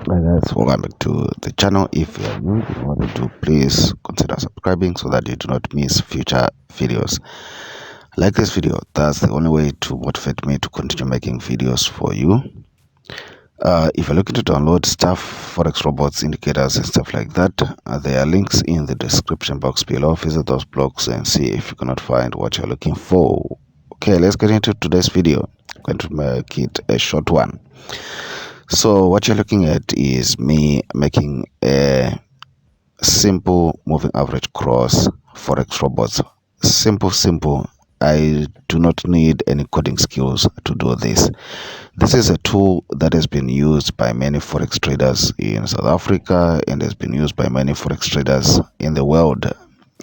Hi guys, welcome back to the channel. If you are new, if you want to, please consider subscribing so that you do not miss future videos. Like this video, that's the only way to motivate me to continue making videos for you. If you're looking to download stuff, forex robots, indicators and stuff like that, there are links in the description box below. Visit those blogs and see if you cannot find what you're looking for. Okay, let's get into today's video. I'm going to make it a short one. So what you're looking at is me making a simple moving average cross forex robots. Simple. I do not need any coding skills to do this. This is a tool that has been used by many forex traders in South Africa and has been used by many forex traders in the world.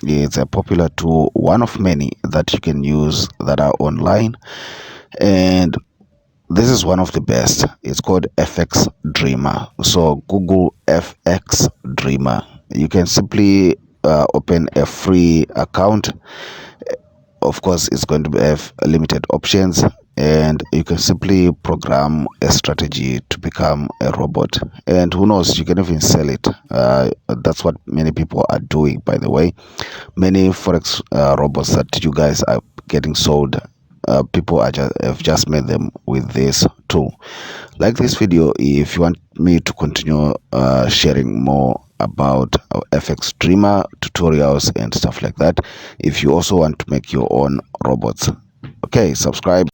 It's a popular tool, one of many that you can use that are online, and this is one of the best. It's called FX Dreema. So Google FX Dreema. You can simply open a free account. Of course, it's going to have limited options, and you can simply program a strategy to become a robot. And who knows, you can even sell it. That's what many people are doing, by the way. Many forex robots that you guys are getting sold, people have just made them with this tool. Like this video if you want me to continue sharing more about FX Dreema tutorials and stuff like that. If you also want to make your own robots, okay, subscribe.